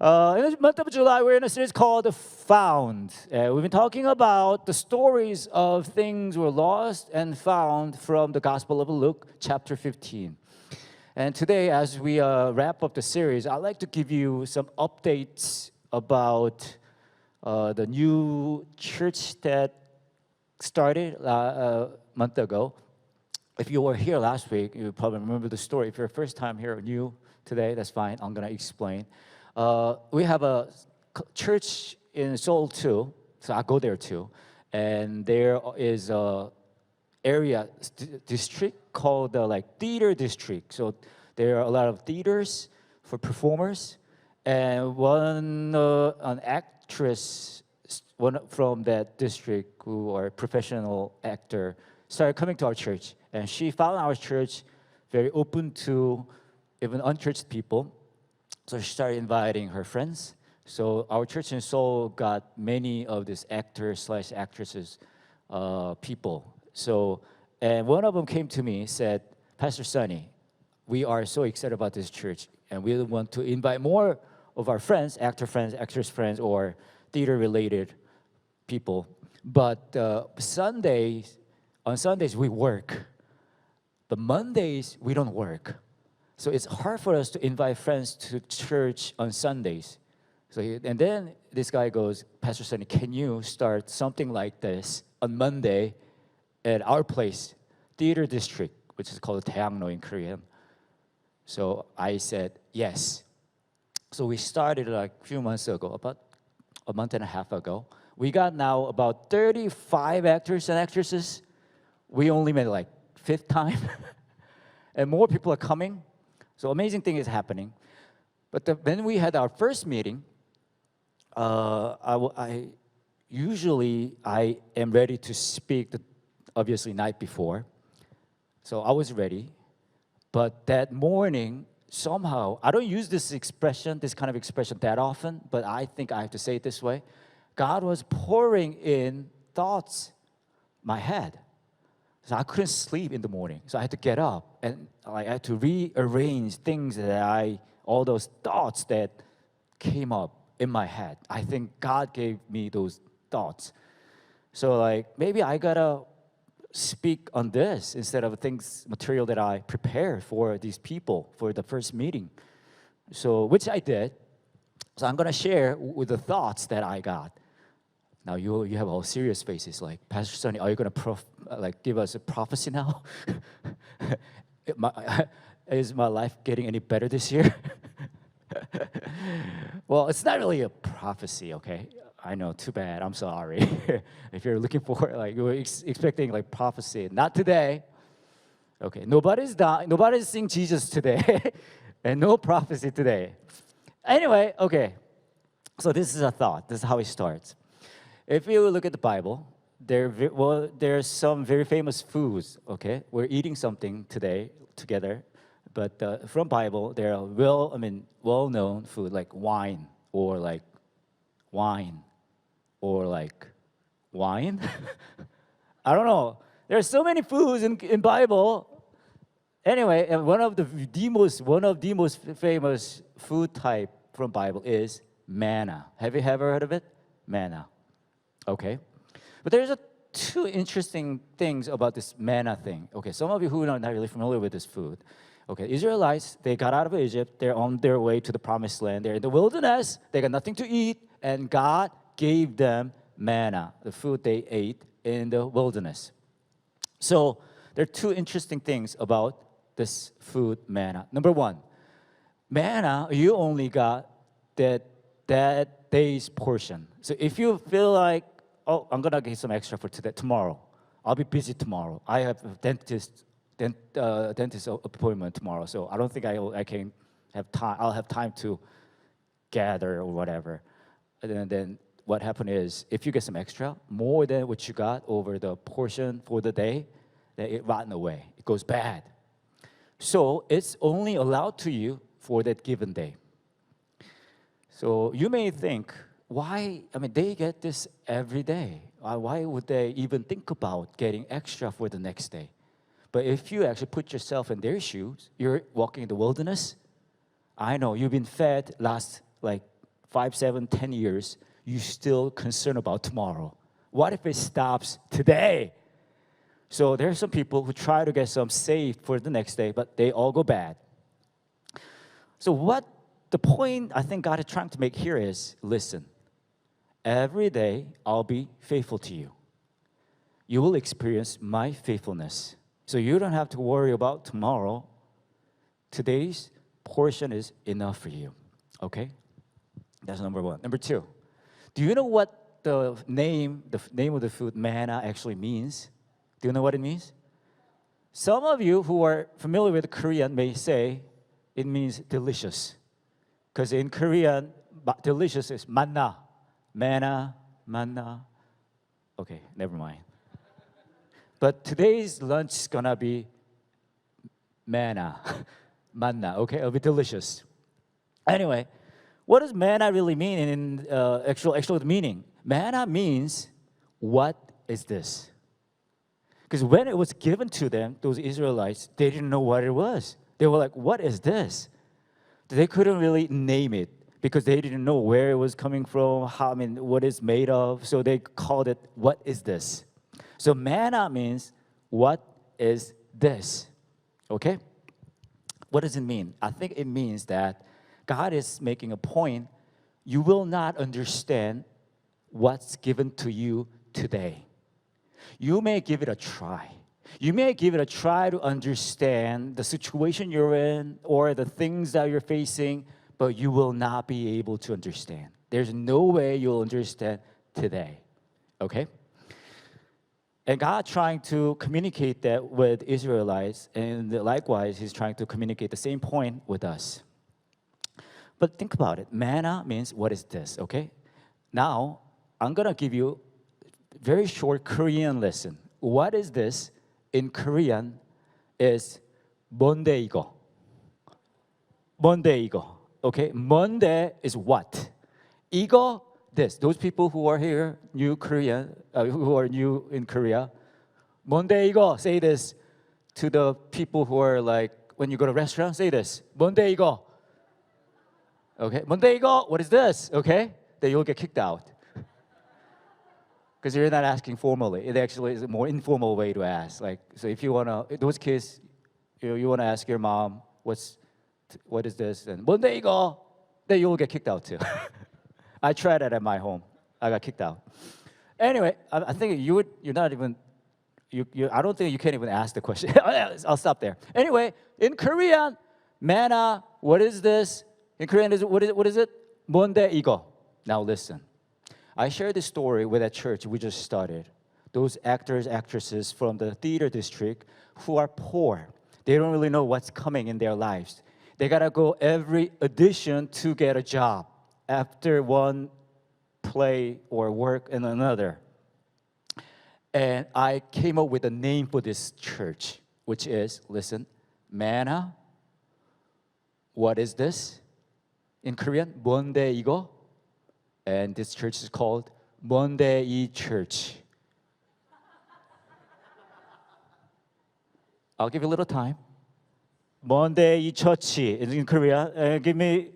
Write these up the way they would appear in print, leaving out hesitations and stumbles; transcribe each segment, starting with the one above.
In the month of July, we're in a series called Found. We've been talking about the stories of things were lost and found from the Gospel of Luke, chapter 15. And today, as we wrap up the series, I'd like to give you some updates about the new church that started a month ago. If you were here last week, you probably remember the story. If you're first time here, new today, that's fine. I'm going to explain. We have a church in Seoul too, so I go there too. And there is a area district called the theater district. So there are a lot of theaters for performers, and an actress, one from that district who are professional actor, started coming to our church, and she found our church very open to even unchurched people. So she started inviting her friends. So our church in Seoul got many of these actors/actresses, people. So, and one of them came to me, said, "Pastor Sunny, we are so excited about this church, and we want to invite more of our friends, actress friends, or theater-related people. But on Sundays we work, but Mondays we don't work. So it's hard for us to invite friends to church on Sundays." And then this guy goes, "Pastor Sunny, can you start something like this on Monday at our place, theater district, which is called Daejeon in Korean?" So I said, yes. So we started a few months ago, about a month and a half ago. We got now about 35 actors and actresses. We only met fifth time. And more people are coming. So amazing thing is happening. But when we had our first meeting, I usually am ready to speak obviously night before. So I was ready. But that morning, somehow, I don't use this kind of expression that often, but I think I have to say it this way. God was pouring in thoughts my head. So I couldn't sleep in the morning. So I had to get up and I had to rearrange things all those thoughts that came up in my head. I think God gave me those thoughts. So maybe I gotta speak on this instead of material that I prepared for these people for the first meeting. So which I did. So I'm gonna share with the thoughts that I got. Now you have all serious faces like, "Pastor Sunny, are you gonna give us a prophecy now?" Is my life getting any better this year? Well, it's not really a prophecy, okay? I know, too bad. I'm sorry. If you're looking for you were expecting prophecy, not today. Okay, nobody's seeing Jesus today, and no prophecy today. Anyway, okay. So this is a thought. This is how it starts. If you look at the Bible, there's some very famous foods. Okay, we're eating something today together, but from Bible there are well-known food like wine or wine. I don't know. There's so many foods in Bible. Anyway, and one of the most famous food type from Bible is manna. Have you ever heard of it? Manna. Okay. But there's two interesting things about this manna thing. Okay, some of you who are not really familiar with this food. Okay, Israelites, they got out of Egypt. They're on their way to the promised land. They're in the wilderness. They got nothing to eat. And God gave them manna, the food they ate in the wilderness. So there are two interesting things about this food, manna. Number one, manna, you only got that day's portion. So if you feel like, "Oh, I'm gonna get some extra for tomorrow. I'll be busy tomorrow. I have a dentist appointment tomorrow, so I don't think I can have time. I'll have time to gather or whatever." And then what happened is, if you get some extra, more than what you got over the portion for the day, then it rotten away. It goes bad. So it's only allowed to you for that given day. So you may think, they get this every day. Why would they even think about getting extra for the next day? But if you actually put yourself in their shoes, you're walking in the wilderness. I know you've been fed last 5, 7, 10 years, you still concerned about tomorrow. What if it stops today? So there are some people who try to get some saved for the next day, but they all go bad. So what the point I think God is trying to make here is, listen, every day I'll be faithful to you. You will experience my faithfulness. So you don't have to worry about tomorrow. Today's portion is enough for you. Okay? That's number one. Number two, do you know what the name of the food manna actually means? Do you know what it means? Some of you who are familiar with Korean may say it means delicious. Because in Korean, delicious is manna. Manna, manna. Okay, never mind. But today's lunch is gonna be manna. Manna, okay? It'll be delicious. Anyway, what does manna really mean in actual meaning? Manna means, what is this? Because when it was given to them, those Israelites, they didn't know what it was. They were like, what is this? They couldn't really name it because they didn't know where it was coming from, what it's made of. So they called it, what is this? So manna means, what is this? Okay? What does it mean? I think it means that God is making a point. You will not understand what's given to you today. You may give it a try. You may give it a try to understand the situation you're in or the things that you're facing, but you will not be able to understand. There's no way you'll understand today. Okay? And God trying to communicate that with Israelites, and likewise, He's trying to communicate the same point with us. But think about it. Manna means, what is this? Okay? Now, I'm going to give you a very short Korean lesson. What is this in Korean is 뭔데 이거. 뭔데 이거. Okay? 뭔데 is what? 이거, this. Those people who are here, who are new in Korea, 뭔데 이거, say this to the people who are like, when you go to a restaurant, say this. 뭔데 이거. Okay? 뭔데 이거, what is this? Okay? Then you'll get kicked out. Because you're not asking formally. It actually is a more informal way to ask. Like, so if you want to, those kids, you want to ask your mom, what is this? And 뭔데 이거? Then you'll get kicked out too. I tried that at my home. I got kicked out. Anyway, I think you're not even, I don't think you can even ask the question. I'll stop there. Anyway, in Korean, manna, what is this? In Korean, what is it? 뭔데 이거? Now listen. I shared this story with that church we just started. Those actors, actresses from the theater district who are poor. They don't really know what's coming in their lives. They gotta go every audition to get a job after one play or work in another. And I came up with a name for this church, which is, listen, manna. What is this? In Korean, 뭔데 이거? And this church is called 뭔데 이 church. I'll give you a little time. 뭔데 이 church in Korea. Give me.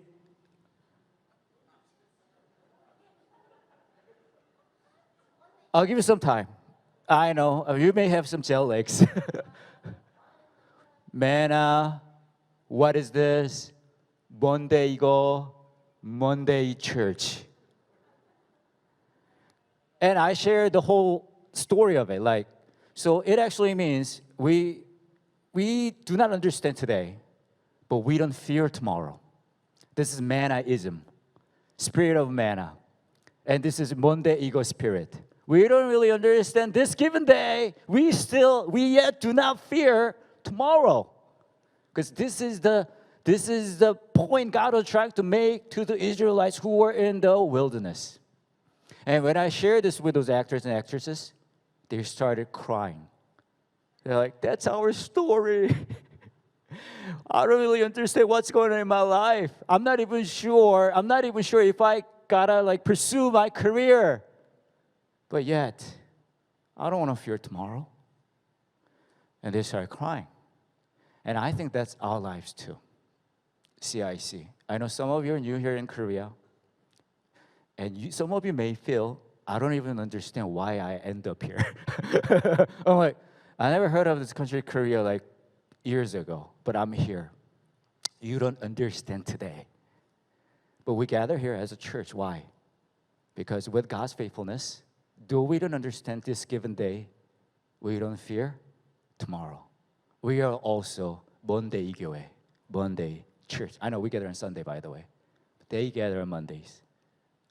I'll give you some time. I know you may have some gel legs. Manna, what is this? 뭔데 이거? 뭔데 이 church. And I shared the whole story of it. Like, so it actually means we do not understand today, but we don't fear tomorrow. This is mannaism, spirit of manna. And this is 뭔데 이거 spirit. We don't really understand this given day. We yet do not fear tomorrow. Because this is the point God was trying to make to the Israelites who were in the wilderness. And when I shared this with those actors and actresses, they started crying. They're like, that's our story. I don't really understand what's going on in my life. I'm not even sure if I gotta pursue my career. But yet, I don't want to fear tomorrow. And they started crying. And I think that's our lives too. CIC. I know some of you are new here in Korea. And some of you may feel, I don't even understand why I end up here. I'm like, I never heard of this country, Korea, like years ago, but I'm here. You don't understand today. But we gather here as a church. Why? Because with God's faithfulness, though we don't understand this given day, we don't fear tomorrow. We are also Monday 교회, Monday church. I know we gather on Sunday, by the way. They gather on Mondays.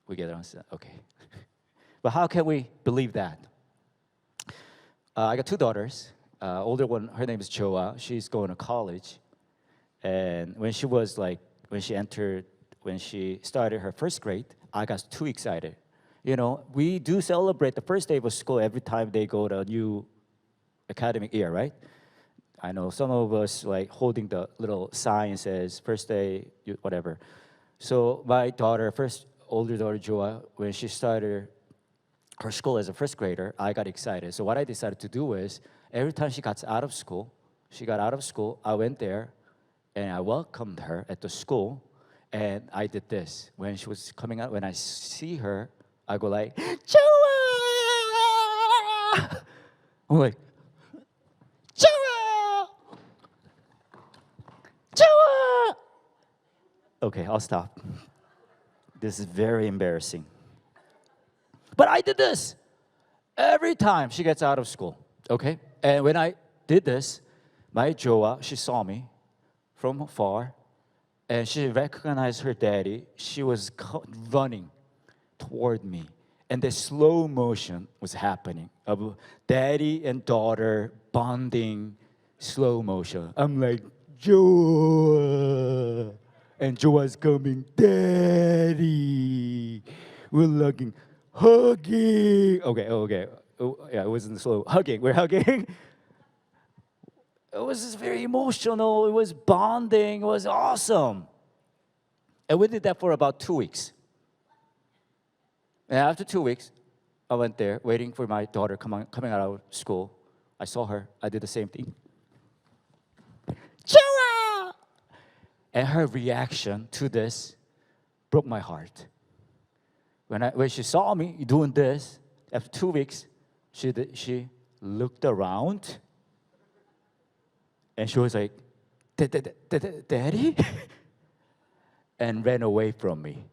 We gather on Sunday. Okay. But how can we believe that? I got 2 daughters. Older one, her name is Joa. She's going to college. And when she started her first grade, I got too excited. You know, we do celebrate the first day of school every time they go to a new academic year, right? I know some of us like holding the little sign says first day, whatever. So my daughter, older daughter Joa, when she started her school as a first grader, I got excited. So what I decided to do is every time she got out of school, I went there and I welcomed her at the school. And I did this. When she was coming out, when I see her, I go like, Joa! I'm like, Joa! Joa! Okay, I'll stop. This is very embarrassing. But I did this every time she gets out of school, okay? And when I did this, my Joa, she saw me from afar, and she recognized her daddy. She was running toward me. And the slow motion was happening of daddy and daughter bonding, slow motion. I'm like, Joa. And Joa's coming, daddy. We're hugging. Okay. Oh, yeah, it wasn't slow. Hugging, we're hugging. It was just very emotional. It was bonding. It was awesome. And we did that for about 2 weeks. And after 2 weeks, I went there waiting for my daughter coming out of school. I saw her. I did the same thing. Joa! And her reaction to this broke my heart. When she saw me doing this, after 2 weeks, she looked around. And she was like, Daddy? And ran away from me.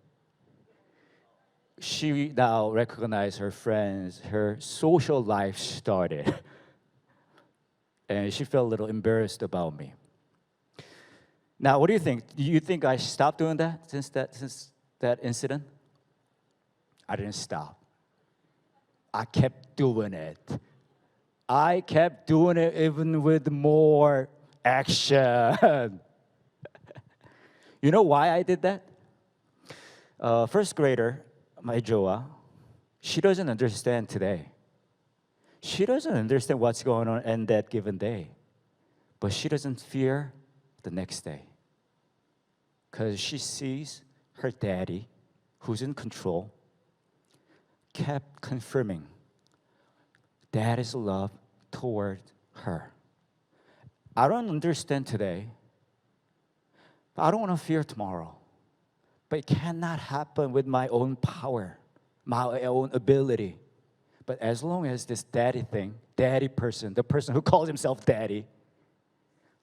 She now recognized her friends, her social life started. And she felt a little embarrassed about me. Now, what do you think? Do you think I stopped doing that since that incident? I didn't stop. I kept doing it. I kept doing it even with more action. You know why I did that? First grader, my Joa, she doesn't understand today. She doesn't understand what's going on in that given day. But she doesn't fear the next day. Because she sees her daddy, who's in control, kept confirming daddy's love toward her. I don't understand today, but I don't want to fear tomorrow. But it cannot happen with my own power, my own ability. But as long as this daddy thing, daddy person, the person who calls himself daddy,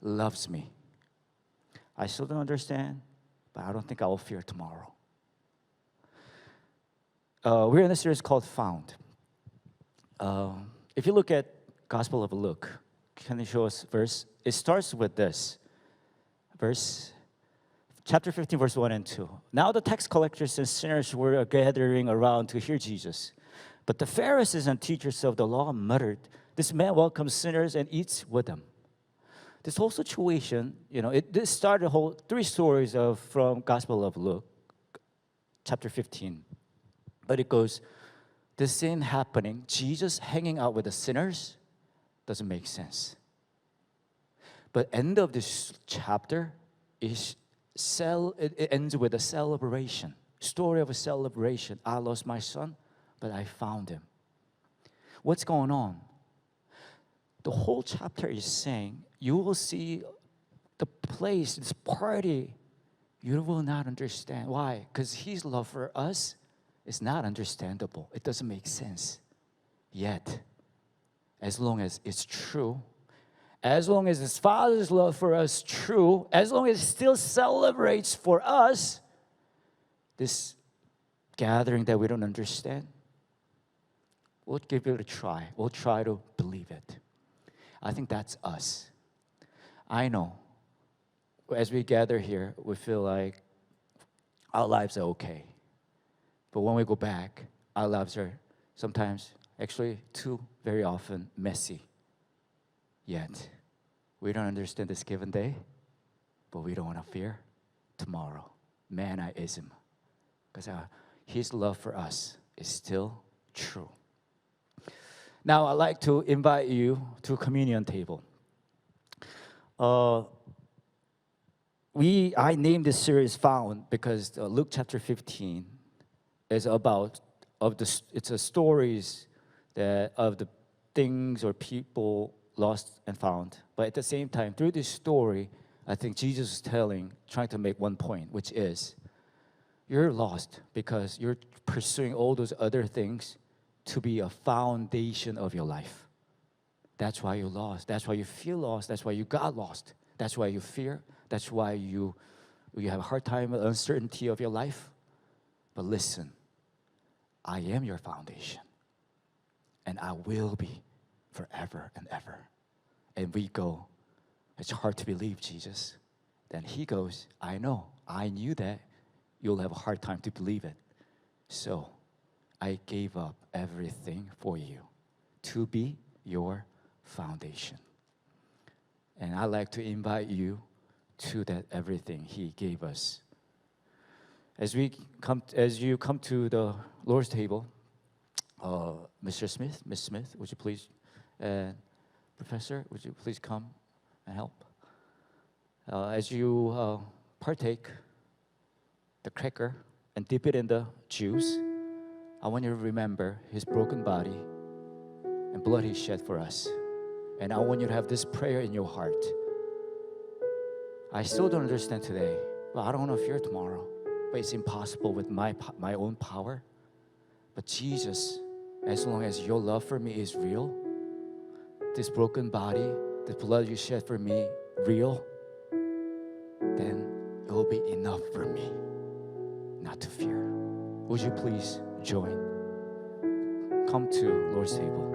loves me, I still don't understand, but I don't think I will fear tomorrow. We're in a series called Found. If you look at Gospel of Luke, can you show us verse? It starts with this. Chapter 15, verse 1 and 2. Now the tax collectors and sinners were gathering around to hear Jesus. But the Pharisees and teachers of the law muttered, "This man welcomes sinners and eats with them." This whole situation, this started 3 stories from Gospel of Luke, chapter 15. But it goes, this scene happening, Jesus hanging out with the sinners, doesn't make sense. But end of this chapter it ends with a celebration, story of a celebration. I lost my son, but I found him. What's going on? The whole chapter is saying, you will see the place, this party, you will not understand. Why? Because his love for us It's not understandable. It doesn't make sense. Yet, as long as it's true, as long as His Father's love for us is true, as long as He still celebrates for us this gathering that we don't understand, we'll give it a try. We'll try to believe it. I think that's us. I know, as we gather here, we feel like our lives are okay. But when we go back, our lives are sometimes, actually too very often, messy. Yet, we don't understand this given day, but we don't want to fear tomorrow. Mannaism. Because His love for us is still true. Now, I'd like to invite you to a communion table. I named this series Found because Luke chapter 15 is about it's a stories of the things or people lost and found. But at the same time, through this story, I think Jesus is trying to make one point, which is you're lost because you're pursuing all those other things to be a foundation of your life. That's why you're lost. That's why you feel lost. That's why you got lost. That's why you fear. That's why you have a hard time with uncertainty of your life. But listen, I am your foundation. And I will be forever and ever. And we go, it's hard to believe, Jesus. Then He goes, I know, I knew that. You'll have a hard time to believe it. So I gave up everything for you to be your foundation. And I'd like to invite you to that everything He gave us. As you come to the Lord's table, Mr. Smith, Miss Smith, would you please, Professor, would you please come and help? As you partake the cracker and dip it in the juice, I want you to remember His broken body and blood He shed for us. And I want you to have this prayer in your heart. I still don't understand today. Well, I don't want to fear tomorrow. But it's impossible with my own power. But Jesus, as long as your love for me is real, this broken body, the blood you shed for me, real, then it will be enough for me not to fear. Would you please join? Come to Lord's table.